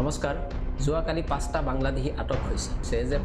নমস্কাৰ যোৱাকালি 5টা বাংলাদেশী আটক হৈছে যে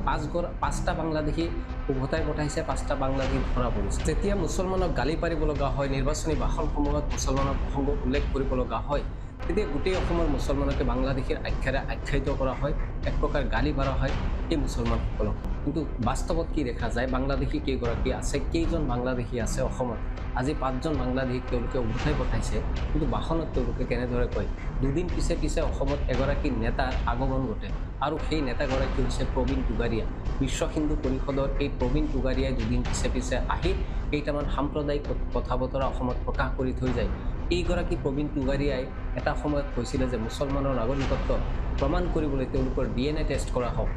পাঁচটা বাংলাদেশী উভতাই পঠাইছে 5টা বাংলাদেশী ধৰা পৰিছে যেতিয়া মুছলমানক গালি পাৰিব লগা হয় নিৰ্বাচনী ভাষণসমূহত মুছলমানৰ প্ৰসংগ উল্লেখ কৰিব লগা হয় তেতিয়া গোটেই অসমৰ মুছলমানকে বাংলাদেশীৰ আখ্যাৰে আখ্যায়িত কৰা হয় এক প্ৰকাৰ গালি পাৰা হয় এই মুছলমানসকলক কিন্তু বাস্তৱত কি দেখা যায় বাংলাদেশী কেইগৰাকী আছে কেইজন বাংলাদেশী আছে অসমত আজি 5জন বাংলাদেশীক তেওঁলোকে উভতাই পঠাইছে কিন্তু ভাষণত তেওঁলোকে কেনেদৰে কয় দুদিন পিছে অসমত এগৰাকী নেতাৰ আগমন ঘটে আৰু সেই নেতাগৰাকী হৈছে প্ৰবীণ টুগাৰীয়া বিশ্ব হিন্দু পৰিষদৰ এই প্ৰবীণ টুগাৰীয়াই দুদিন পিছে আহি কেইটামান সাম্প্ৰদায়িক কথা বতৰা অসমত প্ৰকাশ কৰি থৈ যায় এইগৰাকী প্ৰবীণ টুগাৰীয়াই এটা সময়ত কৈছিলে যে মুছলমানৰ নাগৰিকত্ব প্ৰমাণ কৰিবলৈ তেওঁলোকৰ DNA টেষ্ট কৰা হওক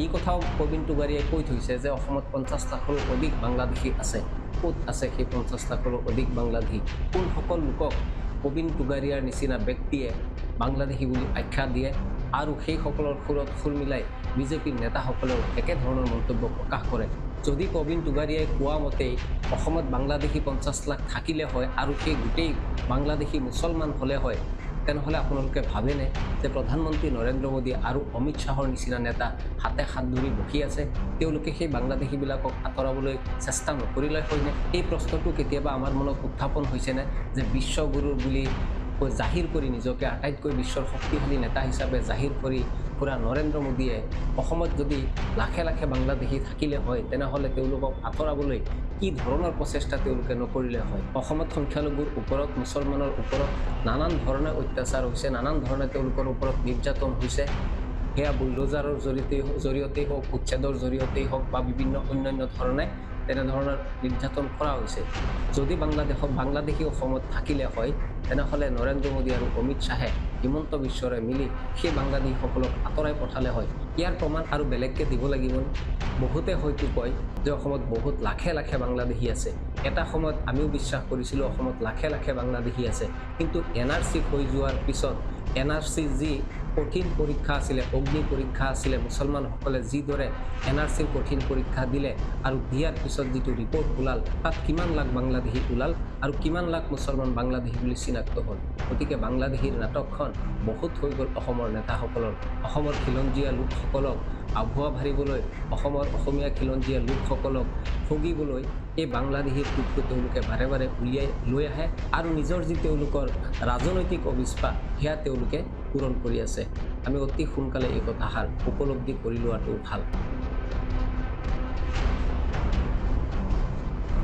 এই কথাও প্ৰবীণ টুগাৰীয়াই কৈ থৈছে যে অসমত 50 লাখৰো অধিক বাংলাদেশী আছে ক'ত আছে সেই 50 লাখৰো অধিক বাংলাদেশী কোন সকল লোকক প্ৰবীণ টুগাৰীয়াৰ নিচিনা ব্যক্তিয়ে বাংলাদেশী বুলি আখ্যা দিয়ে আৰু সেই সকলৰ সুৰত সুৰ মিলাই বিজেপিৰ নেতাসকলেও একেধৰণৰ মন্তব্য প্ৰকাশ কৰে যদি প্ৰবীণ টুগাৰীয়াই কোৱা মতেই অসমত বাংলাদেশী 50 লাখ থাকিলে হয় আৰু সেই গোটেই বাংলাদেশী মুছলমান হ'লে হয় তেনেহ'লে আপোনালোকে ভাবেনে যে প্ৰধানমন্ত্ৰী নৰেন্দ্ৰ মোদী আৰু অমিত শ্বাহৰ নিচিনা নেতা হাতে হাত ধৰি বহি আছে তেওঁলোকে সেই বাংলাদেশীবিলাকক আঁতৰাবলৈ চেষ্টা নকৰিলে হয়নে এই প্ৰশ্নটো কেতিয়াবা আমাৰ মনত উত্থাপন হৈছেনে যে বিশ্বগুৰু বুলি জাহিৰ কৰি নিজকে আটাইতকৈ বিশ্বৰ শক্তিশালী নেতা হিচাপে জাহিৰ কৰি পুৰা নৰেন্দ্ৰ মোদীয়ে অসমত যদি লাখে লাখে বাংলাদেশী থাকিলে হয় তেনেহ'লে তেওঁলোকক আঁতৰাবলৈ কি ধৰণৰ প্ৰচেষ্টা তেওঁলোকে নকৰিলে হয় অসমত সংখ্যালঘুৰ ওপৰত মুছলমানৰ ওপৰত নানান ধৰণে অত্যাচাৰ হৈছে নানান ধৰণে তেওঁলোকৰ ওপৰত নিৰ্যাতন হৈছে সেয়া বুলডোজাৰৰ জৰিয়তেই হওক উচ্ছেদৰ জৰিয়তেই হওক বা বিভিন্ন অন্যান্য ধৰণে তেনেধৰণৰ নিৰ্যাতন কৰা হৈছে যদি বাংলাদেশী অসমত থাকিলে হয় তেনেহ'লে নৰেন্দ্ৰ মোদী আৰু অমিত শ্বাহে হিমন্ত বিশ্বৰে মিলি সেই বাংলাদেশীসকলক আঁতৰাই পঠালে হয় ইয়াৰ প্ৰমাণ আৰু বেলেগকৈ দিব লাগিব বহুতে হয়তো কয় যে অসমত বহুত লাখে লাখে বাংলাদেশী আছে এটা সময়ত আমিও বিশ্বাস কৰিছিলোঁ অসমত লাখে লাখে বাংলাদেশী আছে কিন্তু NRC হৈ যোৱাৰ পিছত NRC যি কঠিন পৰীক্ষা আছিলে অগ্নি পৰীক্ষা আছিলে মুছলমানসকলে যিদৰে NRCৰ কঠিন পৰীক্ষা দিলে আৰু দিয়াৰ পিছত যিটো ৰিপৰ্ট ওলাল তাত কিমান লাখ বাংলাদেশী ওলাল আৰু কিমান লাখ মুছলমান বাংলাদেশী বুলি চিনাক্ত হ'ল গতিকে বাংলাদেশীৰ নাটকখন বহুত হৈ গ'ল অসমৰ নেতাসকলৰ অসমৰ খিলঞ্জীয়া লোকসকলক আভুৱা ভাৰিবলৈ অসমৰ অসমীয়া খিলঞ্জীয়া লোকসকলক ঠগিবলৈ এই বাংলাদেশীৰ ৰূপটো তেওঁলোকে বাৰে বাৰে উলিয়াই লৈ আহে আৰু নিজৰ যি তেওঁলোকৰ ৰাজনৈতিক অভিপ্ৰায় সেয়া তেওঁলোকে পূৰণ কৰি আছে আমি অতি সোনকালে এই কথাষাৰ উপলব্ধি কৰি লোৱাটো ভাল